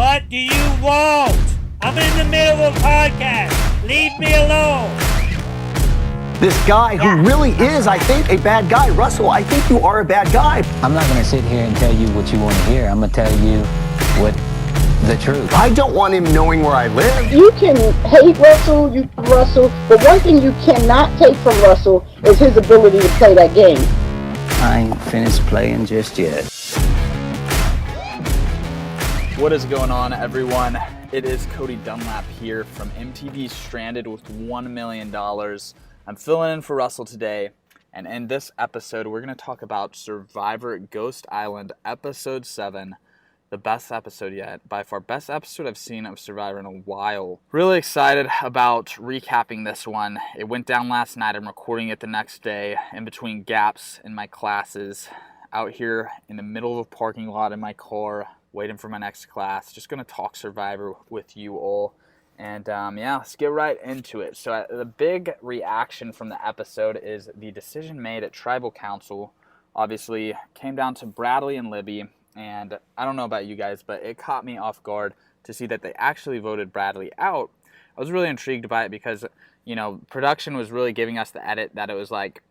What do you want? I'm in the middle of a podcast. Leave me alone. This guy who really is, I think, a bad guy. Russell, I think you are a bad guy. I'm not going to sit here and tell you what you want to hear. I'm going to tell you what the truth. I don't want him knowing where I live. You can hate Russell, but one thing you cannot take from Russell is his ability to play that game. I ain't finished playing just yet. What is going on, everyone? It is Cody Dunlap here from MTV Stranded with $1 million. I'm filling in for Russell today, and in this episode, we're going to talk about Survivor Ghost Island Episode 7, the best episode yet. By far, best episode I've seen of Survivor in a while. Really excited about recapping this one. It went down last night. I'm recording it the next day in between gaps in my classes, out here in the middle of a parking lot in my car, waiting for my next class. Just going to talk Survivor with you all. And yeah, let's get right into it. So the big reaction from the episode is the decision made at Tribal Council. Obviously, came down to Bradley and Libby. And I don't know about you guys, but it caught me off guard to see that they actually voted Bradley out. I was really intrigued by it because, you know, production was really giving us the edit that it was like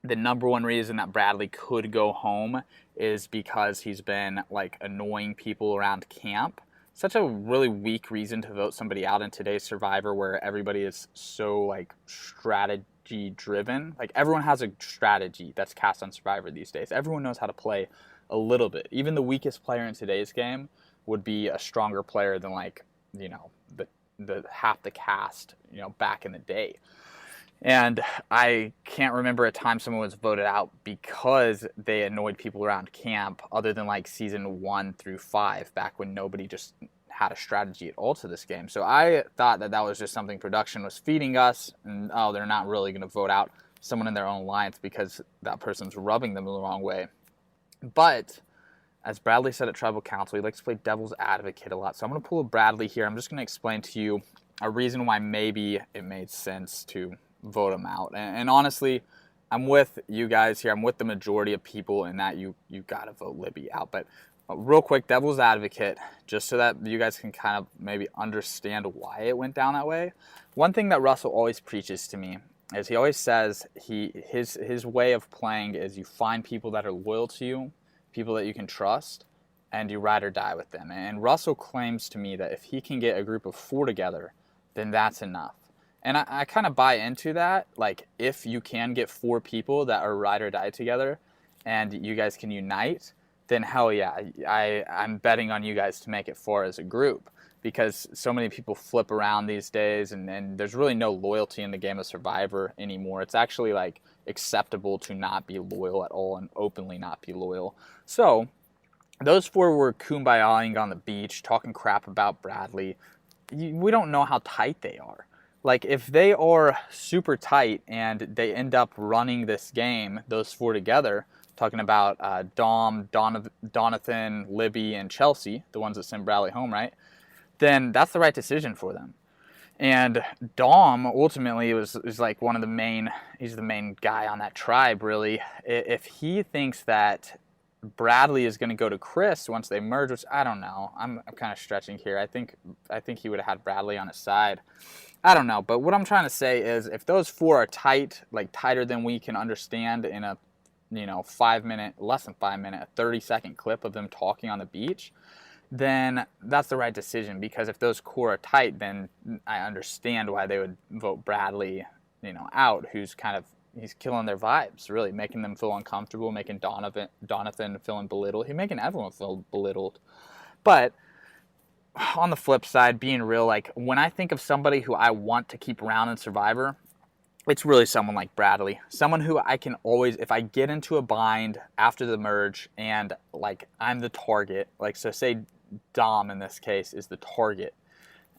the number one reason that Bradley could go home is because he's been like annoying people around camp. Such a really weak reason to vote somebody out in today's Survivor where everybody is so like strategy driven. Like everyone has a strategy that's cast on Survivor these days. Everyone knows how to play a little bit. Even the weakest player in today's game would be a stronger player than like, you know, the half the cast, you know, back in the day. And I can't remember a time someone was voted out because they annoyed people around camp other than like season 1 through 5, back when nobody just had a strategy at all to this game. So I thought that that was just something production was feeding us, and oh, they're not really going to vote out someone in their own alliance because that person's rubbing them the wrong way. But as Bradley said at Tribal Council, he likes to play devil's advocate a lot. So I'm going to pull a Bradley here. I'm just going to explain to you a reason why maybe it made sense to vote him out. And honestly, I'm with you guys here. I'm with the majority of people in that you got to vote Libby out. But real quick, devil's advocate, just so that you guys can kind of maybe understand why it went down that way. One thing that Russell always preaches to me is he always says his way of playing is you find people that are loyal to you, people that you can trust, and you ride or die with them. And Russell claims to me that if he can get a group of 4 together, then that's enough. And I kind of buy into that. Like, if you can get 4 people that are ride or die together and you guys can unite, then hell yeah, I'm betting on you guys to make it 4 as a group. Because so many people flip around these days and there's really no loyalty in the game of Survivor anymore. It's actually like acceptable to not be loyal at all and openly not be loyal. So those 4 were kumbayaing on the beach, talking crap about Bradley. We don't know how tight they are. Like, if they are super tight and they end up running this game, those 4 together, talking about Donathan, Libby, and Chelsea, the ones that sent Bradley home, right? Then that's the right decision for them. And Dom ultimately is like he's the main guy on that tribe, really. If he thinks that Bradley is going to go to Chris once they merge, which I don't know. I'm kind of stretching here. I think he would have had Bradley on his side. I don't know, but what I'm trying to say is if those 4 are tight, like tighter than we can understand in a, you know, 5 minute, less than 5 minute, a 30-second clip of them talking on the beach, then that's the right decision. Because if those core are tight, then I understand why they would vote Bradley, you know, out, he's killing their vibes, really, making them feel uncomfortable, making Donathan feeling belittled. He's making everyone feel belittled. But on the flip side, being real, like when I think of somebody who I want to keep around in Survivor, it's really someone like Bradley. Someone who I can always, if I get into a bind after the merge and like I'm the target, like so say Dom in this case is the target,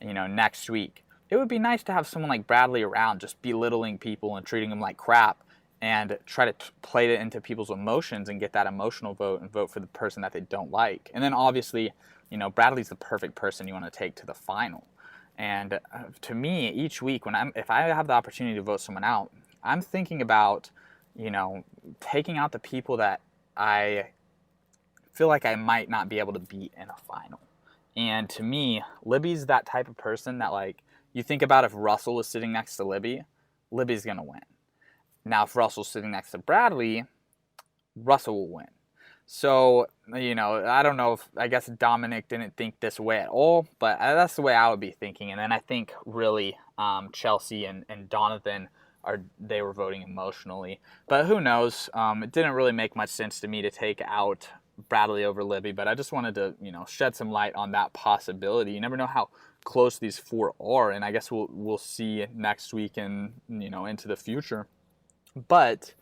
you know, next week, it would be nice to have someone like Bradley around just belittling people and treating them like crap and try to play it into people's emotions and get that emotional vote and vote for the person that they don't like. And then obviously, you know, Bradley's the perfect person you want to take to the final. And to me, each week if I have the opportunity to vote someone out, I'm thinking about, you know, taking out the people that I feel like I might not be able to beat in a final. And to me, Libby's that type of person that, like, you think about if Russell was sitting next to Libby, Libby's going to win. Now, if Russell's sitting next to Bradley, Russell will win. So, you know, I don't know if, I guess Dominic didn't think this way at all, but that's the way I would be thinking. And then I think really Chelsea and Donovan, they were voting emotionally. But who knows? It didn't really make much sense to me to take out Bradley over Libby, but I just wanted to, you know, shed some light on that possibility. You never know how close these four are, and I guess we'll see next week and, you know, into the future. But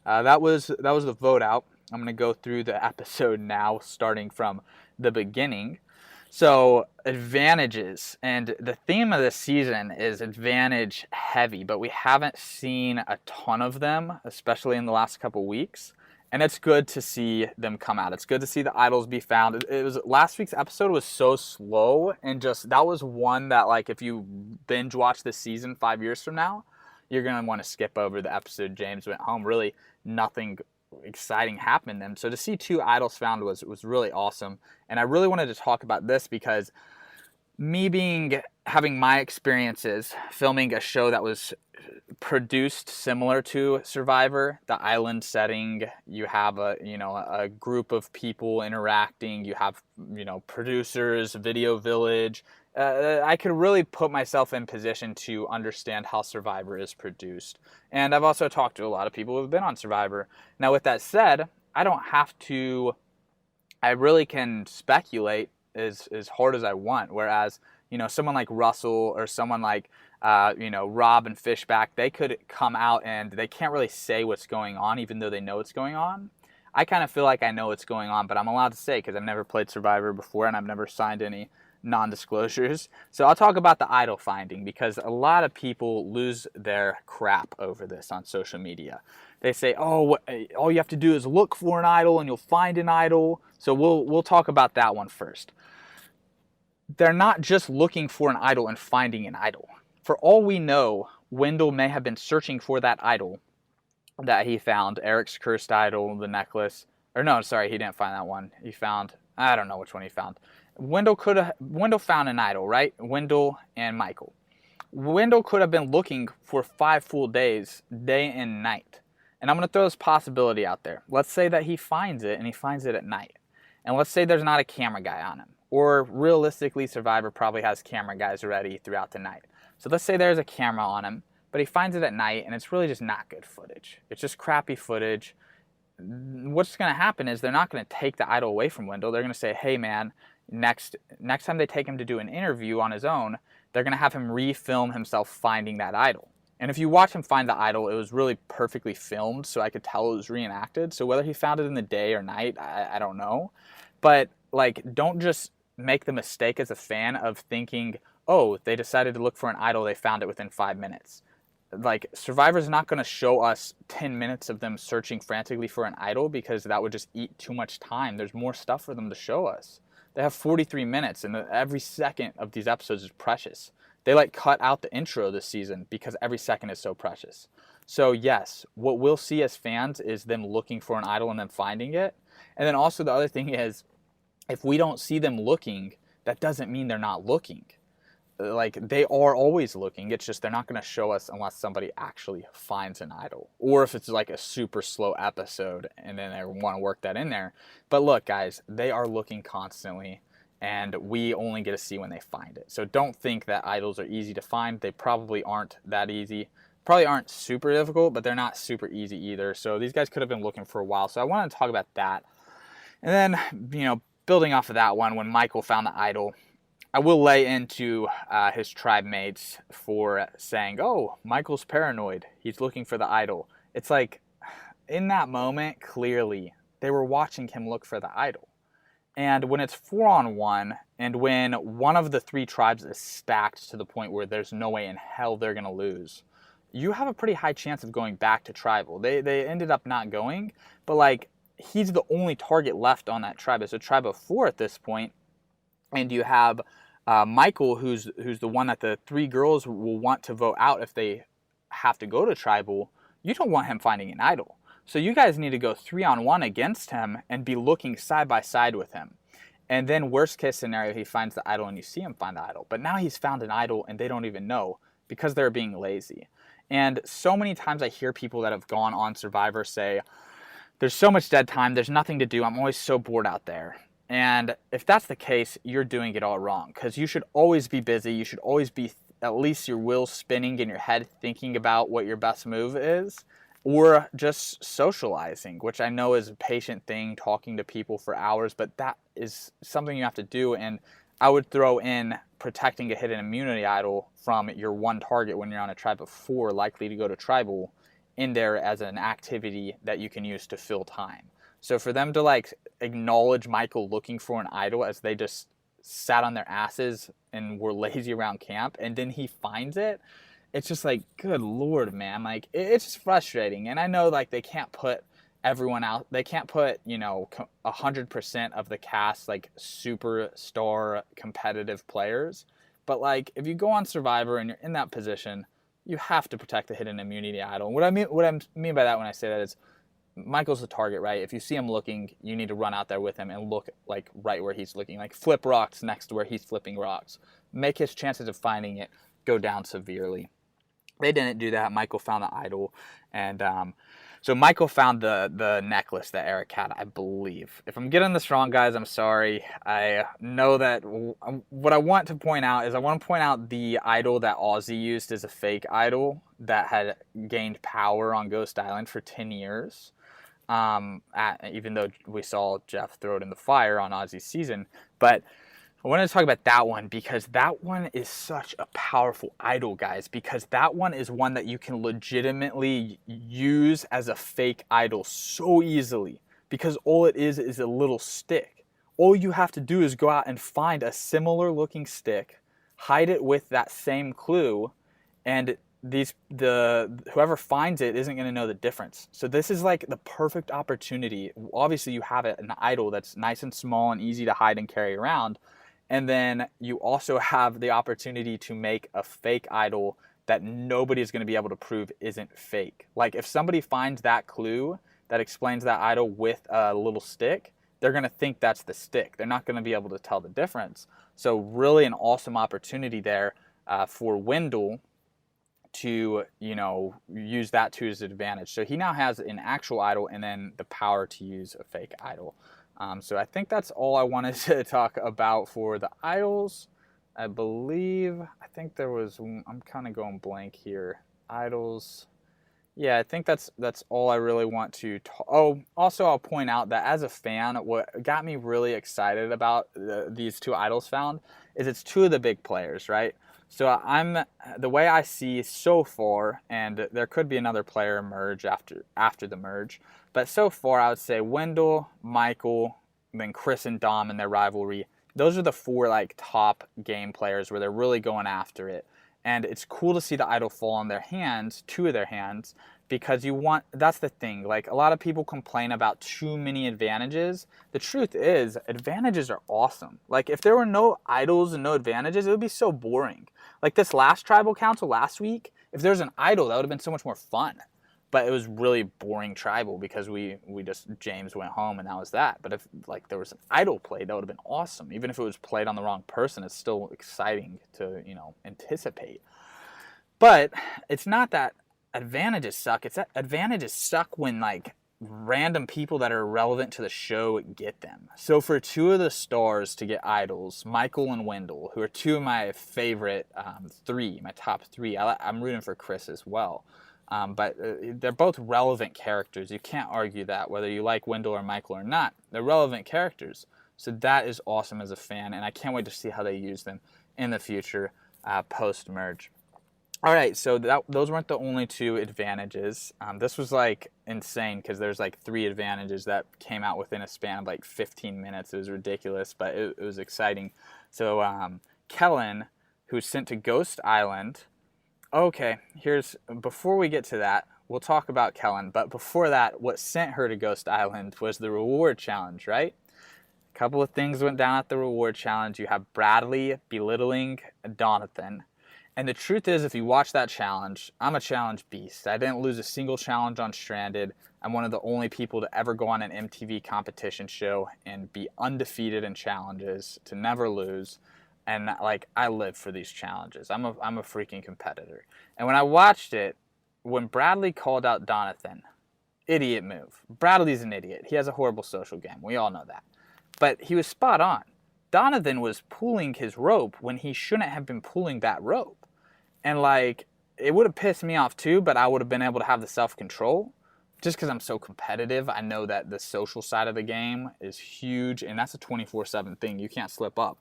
that was the vote out. I'm going to go through the episode now, starting from the beginning. So, advantages. And the theme of this season is advantage heavy, but we haven't seen a ton of them, especially in the last couple weeks. And it's good to see them come out. It's good to see the idols be found. It was, last week's episode was so slow, and just, that was one that, like, if you binge watch this season 5 years from now, you're going to want to skip over the episode James went home. Really, nothing exciting happened then. So to see 2 idols found was really awesome. And I really wanted to talk about this because me having my experiences filming a show that was produced similar to Survivor, the island setting, you have a group of people interacting, you have, you know, producers, video village. I could really put myself in position to understand how Survivor is produced. And I've also talked to a lot of people who have been on Survivor. Now, with that said, I really can speculate as hard as I want. Whereas, you know, someone like Russell or someone like, Rob and Fishback, they could come out and they can't really say what's going on, even though they know what's going on. I kind of feel like I know what's going on, but I'm allowed to say because I've never played Survivor before and I've never signed any non-disclosures. So I'll talk about the idol finding because a lot of people lose their crap over this on social media. They say, oh, all you have to do is look for an idol and you'll find an idol. So we'll talk about that one first. They're not just looking for an idol and finding an idol. For all we know, Wendell may have been searching for that idol that he found, Eric's cursed idol, the necklace. Or no, sorry, he didn't find that one. He found, I don't know which one he found. Wendell found an idol, right? Wendell and Michael. Wendell could have been looking for 5 full days, day and night. And I'm going to throw this possibility out there. Let's say that he finds it and he finds it at night. And let's say there's not a camera guy on him. Or realistically, Survivor probably has camera guys ready throughout the night. So let's say there's a camera on him, but he finds it at night and it's really just not good footage. It's just crappy footage. What's going to happen is they're not going to take the idol away from Wendell. They're going to say, hey man, next time they take him to do an interview on his own, they're going to have him refilm himself finding that idol. And if you watch him find the idol, it was really perfectly filmed, so I could tell it was reenacted. So whether he found it in the day or night, I don't know. But, like, don't just make the mistake as a fan of thinking, oh, they decided to look for an idol, they found it within 5 minutes. Like, Survivor's not going to show us 10 minutes of them searching frantically for an idol because that would just eat too much time. There's more stuff for them to show us. They have 43 minutes, and every second of these episodes is precious. They, like, cut out the intro this season because every second is so precious. So, yes, what we'll see as fans is them looking for an idol and then finding it. And then also the other thing is, if we don't see them looking, that doesn't mean they're not looking. Like, they are always looking. It's just they're not going to show us unless somebody actually finds an idol. Or if it's like a super slow episode and then they want to work that in there. But look, guys, they are looking constantly. And we only get to see when they find it. So don't think that idols are easy to find. They probably aren't that easy. Probably aren't super difficult, but they're not super easy either. So these guys could have been looking for a while. So I wanted to talk about that. And then, building off of that one, when Michael found the idol, I will lay into his tribe mates for saying, oh, Michael's paranoid. He's looking for the idol. It's like, in that moment, clearly, they were watching him look for the idol. And when it's 4-on-1, and when one of the 3 tribes is stacked to the point where there's no way in hell they're going to lose, you have a pretty high chance of going back to tribal. They ended up not going, but, like, he's the only target left on that tribe. It's a tribe of 4 at this point, and you have Michael, who's the one that the 3 girls will want to vote out if they have to go to tribal. You don't want him finding an idol. So you guys need to go 3-on-1 against him and be looking side by side with him. And then worst case scenario, he finds the idol and you see him find the idol. But now he's found an idol and they don't even know because they're being lazy. And so many times I hear people that have gone on Survivor say, there's so much dead time, there's nothing to do, I'm always so bored out there. And if that's the case, you're doing it all wrong, because you should always be busy. You should always be at least your wheels spinning in your head thinking about what your best move is, or just socializing, which I know is a patient thing, talking to people for hours, but that is something you have to do. And I would throw in protecting a hidden immunity idol from your one target when you're on a tribe of 4 likely to go to tribal in there as an activity that you can use to fill time. So for them to like acknowledge Michael looking for an idol as they just sat on their asses and were lazy around camp, and then he finds it, it's just like, good Lord, man. Like, it's just frustrating. And I know like they can't put everyone out, they can't put, 100% of the cast like superstar competitive players, but like if you go on Survivor and you're in that position, you have to protect the hidden immunity idol. And what I mean by that when I say that is, Michael's the target, right? If you see him looking, you need to run out there with him and look like right where he's looking, like flip rocks next to where he's flipping rocks. Make his chances of finding it go down severely. They didn't do that. Michael found the idol, and so Michael found the necklace that Eric had, I believe. If I'm getting this wrong, guys, I'm sorry. I know that what I want to point out is I want to point out the idol that Ozzy used as a fake idol that had gained power on Ghost Island for 10 years. Even though we saw Jeff throw it in the fire on Ozzy's season. But I wanted to talk about that one because that one is such a powerful idol, guys, because that one is one that you can legitimately use as a fake idol so easily, because all it is a little stick. All you have to do is go out and find a similar looking stick, hide it with that same clue, and whoever finds it isn't going to know the difference. So this is like the perfect opportunity. Obviously you have an idol that's nice and small and easy to hide and carry around, and then you also have the opportunity to make a fake idol that nobody is going to be able to prove isn't fake. Like if somebody finds that clue that explains that idol with a little stick, they're going to think that's the stick. They're not going to be able to tell the difference. So really an awesome opportunity there for Wendell to use that to his advantage. So he now has an actual idol and then the power to use a fake idol. So I think that's all I wanted to talk about for the idols. I think there was, I'm kind of going blank here. Idols. Yeah, I think that's all I really want to talk. Oh, also I'll point out that as a fan, what got me really excited about these 2 idols found is it's 2 of the big players, right? So the way I see so far, and there could be another player emerge after the merge, but so far I would say Wendell, Michael, then Chris and Dom in their rivalry. Those are the 4 like top game players where they're really going after it. And it's cool to see the idol fall on their hands, 2 of their hands, because that's the thing. Like a lot of people complain about too many advantages. The truth is, advantages are awesome. Like if there were no idols and no advantages, it would be so boring. Like this last tribal council last week, if there was an idol, that would have been so much more fun. But it was really boring tribal because James went home and that was that. But if like there was an idol played, that would have been awesome. Even if it was played on the wrong person, it's still exciting to, anticipate. But it's not that advantages suck. It's that advantages suck when like random people that are relevant to the show get them. So for 2 of the stars to get idols, Michael and Wendell, who are 2 of my favorite 3, my top 3. I'm rooting for Chris as well. But they're both relevant characters. You can't argue that, whether you like Wendell or Michael or not. They're relevant characters. So that is awesome as a fan, and I can't wait to see how they use them in the future post-merge. All right, so those weren't the only 2 advantages. This was like insane because there's like 3 advantages that came out within a span of like 15 minutes. It was ridiculous, but it was exciting. So Kellen, who's sent to Ghost Island. Okay, before we get to that, we'll talk about Kellen. But before that, what sent her to Ghost Island was the reward challenge, right? A couple of things went down at the reward challenge. You have Bradley belittling Donathan. And the truth is, if you watch that challenge, I'm a challenge beast. I didn't lose a single challenge on Stranded. I'm one of the only people to ever go on an MTV competition show and be undefeated in challenges, to never lose. And like, I live for these challenges. I'm a freaking competitor. And when I watched it, when Bradley called out Donathan, idiot move. Bradley's an idiot. He has a horrible social game. We all know that. But he was spot on. Donathan was pulling his rope when he shouldn't have been pulling that rope. And like, it would have pissed me off too, but I would have been able to have the self-control. Just because I'm so competitive, I know that the social side of the game is huge, and that's a 24/7 thing. You can't slip up.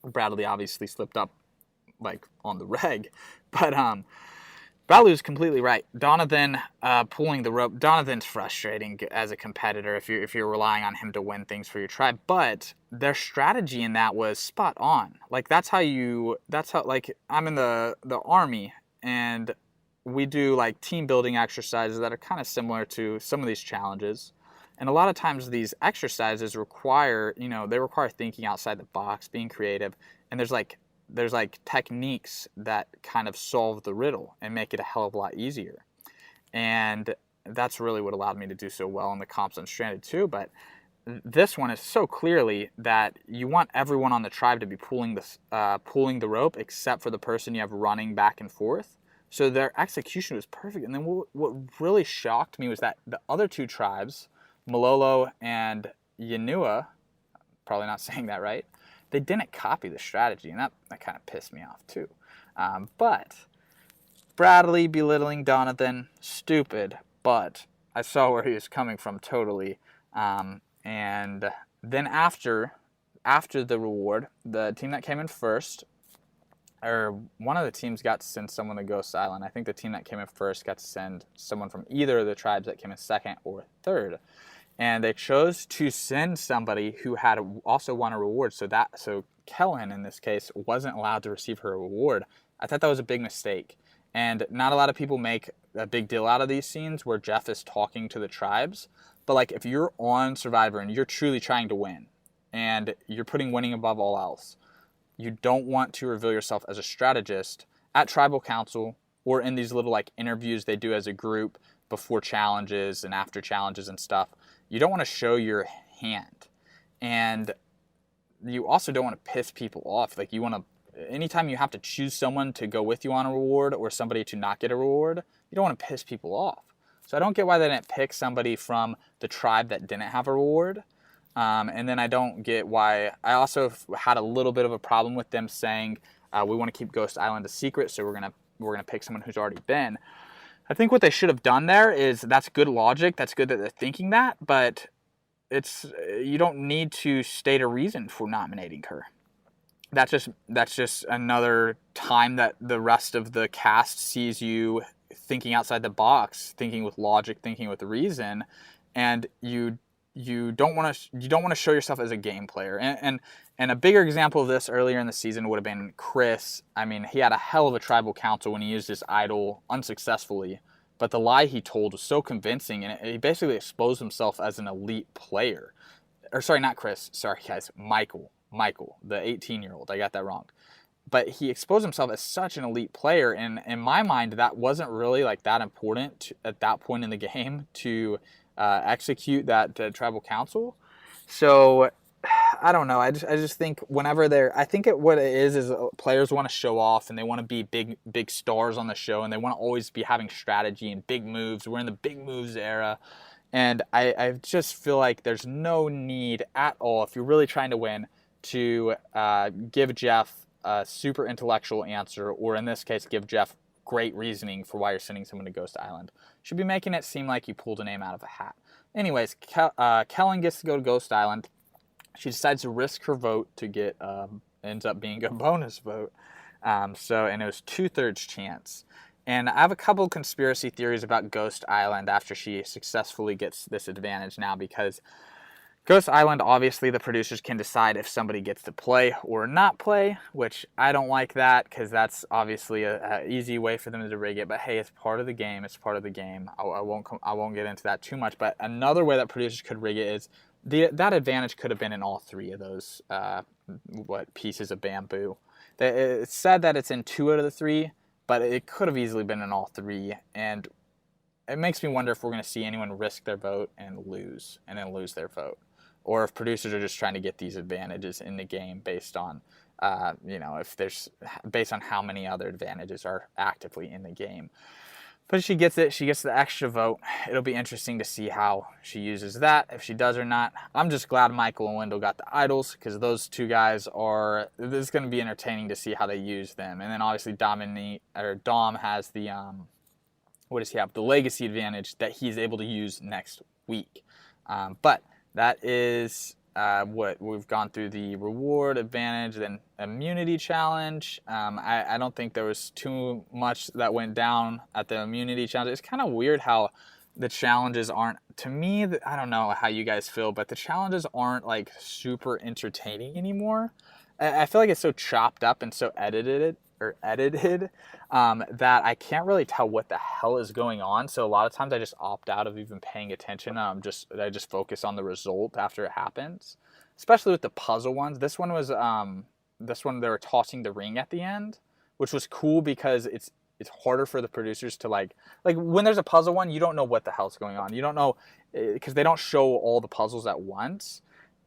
Bradley obviously slipped up like on the reg, but Bradley was completely right. Donathan pulling the rope. Donathan's frustrating as a competitor if you're relying on him to win things for your tribe. But their strategy in that was spot on. Like that's how like I'm in the army, and we do like team building exercises that are kind of similar to some of these challenges. And a lot of times these exercises require, they require thinking outside the box, being creative. And there's like techniques that kind of solve the riddle and make it a hell of a lot easier. And that's really what allowed me to do so well in the comps on Stranded too. But this one is so clearly that you want everyone on the tribe to be pulling the rope except for the person you have running back and forth. So their execution was perfect. And then what really shocked me was that the other two tribes, Malolo and Yanua, probably not saying that right, they didn't copy the strategy, and that kind of pissed me off too. But Bradley belittling Donathan, stupid, but I saw where he was coming from totally. And then after the reward, the team that came in first, or one of the teams got to send someone to Ghost Island. I think the team that came in first got to send someone from either of the tribes that came in second or third. And they chose to send somebody who had also won a reward. So Kellen, in this case, wasn't allowed to receive her reward. I thought that was a big mistake. And not a lot of people make a big deal out of these scenes where Jeff is talking to the tribes. But like, if you're on Survivor and you're truly trying to win, and you're putting winning above all else, you don't want to reveal yourself as a strategist at tribal council or in these little like interviews they do as a group before challenges and after challenges and stuff. You don't want to show your hand. And you also don't want to piss people off. Like, you want to, anytime you have to choose someone to go with you on a reward or somebody to not get a reward, you don't want to piss people off. So I don't get why they didn't pick somebody from the tribe that didn't have a reward. And then I don't get why. I also had a little bit of a problem with them saying we want to keep Ghost Island a secret, so we're gonna pick someone who's already been. I think what they should have done there is, that's good logic. That's good that they're thinking that, but you don't need to state a reason for nominating her. That's just another time that the rest of the cast sees you thinking outside the box, thinking with logic, thinking with reason, and you don't want to show yourself as a game player. And a bigger example of this earlier in the season would have been Chris. I mean, he had a hell of a tribal council when he used his idol unsuccessfully, but the lie he told was so convincing, and he basically exposed himself as an elite player. Or sorry, not Chris. Sorry, guys. Michael, the 18-year-old. I got that wrong. But he exposed himself as such an elite player, and in my mind, that wasn't really like that important at that point in the game to execute that tribal council. So I don't know. I just think whenever what it is players want to show off, and they want to be big stars on the show, and they want to always be having strategy and big moves. We're in the big moves era, and I just feel like there's no need at all, if you're really trying to win, to give Jeff a super intellectual answer, or in this case, give Jeff great reasoning for why you're sending someone to Ghost Island. Should be making it seem like you pulled a name out of a hat. Anyways, Kellen gets to go to Ghost Island. She decides to risk her vote to get, ends up being a bonus vote. And it was 2/3 chance. And I have a couple conspiracy theories about Ghost Island after she successfully gets this advantage now, because Ghost Island, obviously, the producers can decide if somebody gets to play or not play, which I don't like that, because that's obviously a easy way for them to rig it. But hey, it's part of the game. It's part of the game. I won't get into that too much. But another way that producers could rig it is that advantage could have been in all three of those pieces of bamboo. It's said that it's in 2 out of the 3, but it could have easily been in all 3. And it makes me wonder if we're going to see anyone risk their vote and then lose their vote, or if producers are just trying to get these advantages in the game based on, if there's based on how many other advantages are actively in the game. But she gets it. She gets the extra vote. It'll be interesting to see how she uses that, if she does or not. I'm just glad Michael and Wendell got the idols, because those two guys this is going to be entertaining to see how they use them. And then obviously Dom has the, what does he have? The legacy advantage that he's able to use next week. But that is what we've gone through: the reward advantage, then immunity challenge. I don't think there was too much that went down at the immunity challenge. It's kind of weird how the challenges aren't, to me, I don't know how you guys feel, but the challenges aren't like super entertaining anymore. I feel like it's so chopped up and so edited that I can't really tell what the hell is going on. So a lot of times I just opt out of even paying attention. I just focus on the result after it happens, especially with the puzzle ones. This one they were tossing the ring at the end, which was cool because it's harder for the producers to like when there's a puzzle one, you don't know what the hell's going on. You don't know, because they don't show all the puzzles at once.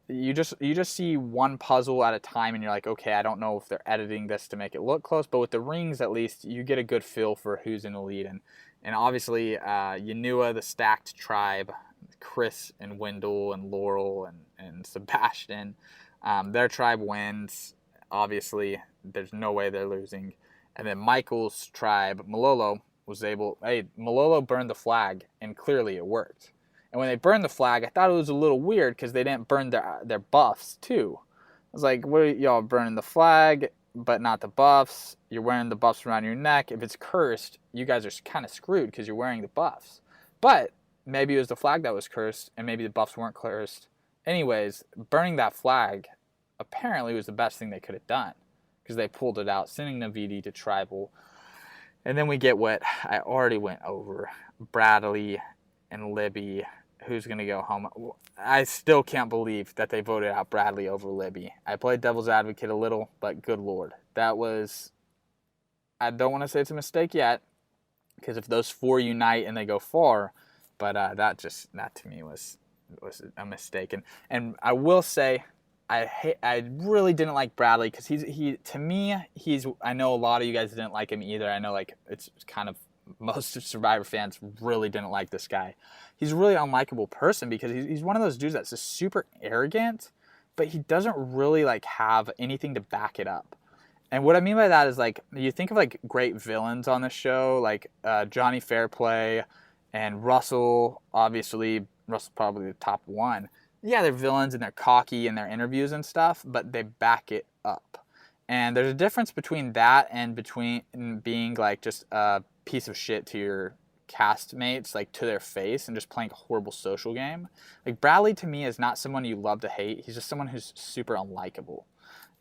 You just see one puzzle at a time, and you're like, okay, I don't know if they're editing this to make it look close. But with the rings, at least you get a good feel for who's in the lead. And obviously, Yanua, the stacked tribe, Chris and Wendell and Laurel and Sebastian, their tribe wins. Obviously, there's no way they're losing. And then Michael's tribe, Malolo, Malolo burned the flag, and clearly it worked. And when they burned the flag, I thought it was a little weird because they didn't burn their buffs too. I was like, what are y'all burning the flag, but not the buffs? You're wearing the buffs around your neck. If it's cursed, you guys are kind of screwed because you're wearing the buffs. But maybe it was the flag that was cursed, and maybe the buffs weren't cursed. Anyways, burning that flag apparently was the best thing they could have done, because they pulled it out, sending Navidi to tribal. And then we get what I already went over: Bradley and Libby. Who's going to go home? I still can't believe that they voted out Bradley over Libby. I played devil's advocate a little, but good Lord. That was, I don't want to say it's a mistake yet, because if those four unite and they go far, but that to me was a mistake. And I will say, I really didn't like Bradley, because I know a lot of you guys didn't like him either. I know it's kind of, most of Survivor fans really didn't like this guy. He's a really unlikable person, because he's one of those dudes that's just super arrogant, but he doesn't really have anything to back it up. And what I mean by that is, you think of great villains on the show, Johnny Fairplay and Russell. Obviously, Russell's probably the top one. Yeah, they're villains and they're cocky in their interviews and stuff, but they back it up. And there's a difference between that and between being just a piece of shit to your castmates, to their face, and just playing a horrible social game. Bradley, to me, is not someone you love to hate. He's just someone who's super unlikable.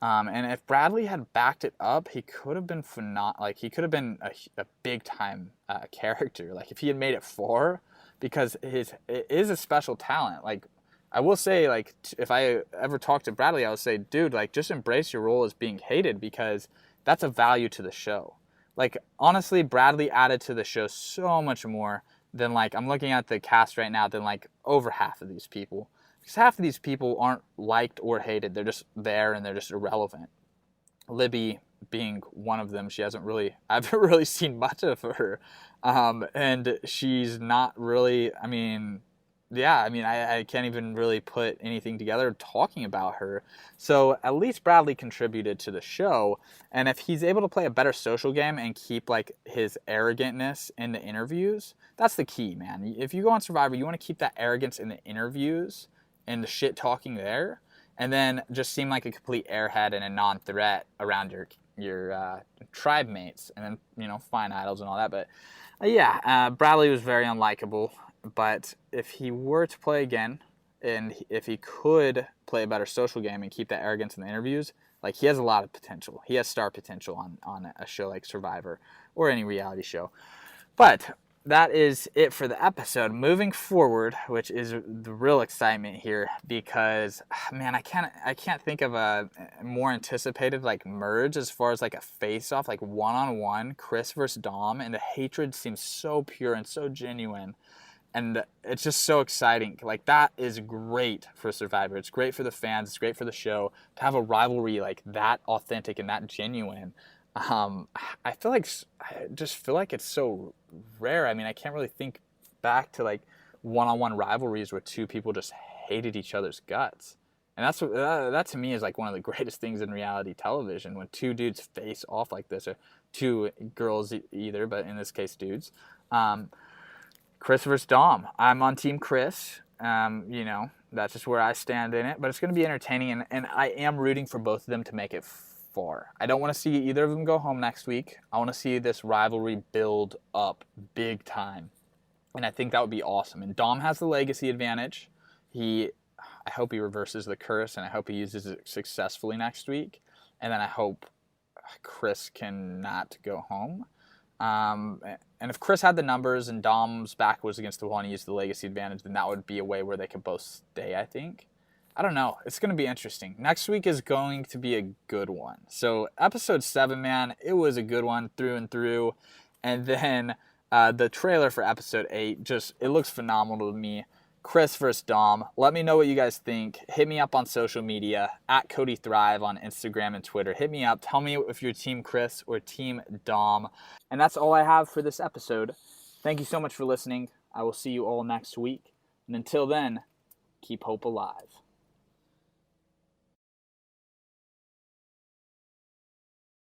And if Bradley had backed it up, he could have been he could have been a big time character. If he had made it far, because it is a special talent. I will say, if I ever talk to Bradley, I would say, dude, just embrace your role as being hated, because that's a value to the show. Honestly, Bradley added to the show so much more than, I'm looking at the cast right now, than, over half of these people. Because half of these people aren't liked or hated. They're just there, and they're just irrelevant. Libby being one of them. I haven't really seen much of her. And she's not really, I can't even really put anything together talking about her. So at least Bradley contributed to the show. And if he's able to play a better social game and keep his arrogantness in the interviews, that's the key, man. If you go on Survivor, you want to keep that arrogance in the interviews and the shit talking there, and then just seem like a complete airhead and a non-threat around your tribe mates, and then find idols and all that. But Bradley was very unlikable. But if he were to play again, and if he could play a better social game and keep that arrogance in the interviews, he has a lot of potential. He has star potential on a show like Survivor or any reality show. But that is it for the episode. Moving forward, which is the real excitement here, because man, I can't think of a more anticipated like merge as far as like a face-off, like one-on-one, Chris versus Dom, and the hatred seems so pure and so genuine, and it's just so exciting. Like, that is great for Survivor. It's great for the fans. It's great for the show to have a rivalry like that authentic and that genuine. I just feel like it's so rare. I mean, I can't really think back to like one-on-one rivalries where two people just hated each other's guts. And that to me is like one of the greatest things in reality television, when two dudes face off like this, or two girls either, but in this case dudes. Chris versus Dom. I'm on Team Chris. That's just where I stand in it, but it's going to be entertaining, and I am rooting for both of them to make it far. I don't want to see either of them go home next week. I want to see this rivalry build up big time, and I think that would be awesome. And Dom has the legacy advantage. I hope he reverses the curse, and I hope he uses it successfully next week, and then I hope Chris can not go home. And if Chris had the numbers and Dom's back was against the wall and he used the legacy advantage, then that would be a way where they could both stay, I think. I don't know. It's going to be interesting. Next week is going to be a good one. So episode 7, man, it was a good one through and through. And then the trailer for episode 8, it looks phenomenal to me. Chris versus Dom. Let me know what you guys think. Hit me up on social media, at Cody Thrive on Instagram and Twitter. Hit me up. Tell me if you're Team Chris or Team Dom. And that's all I have for this episode. Thank you so much for listening. I will see you all next week. And until then, keep hope alive.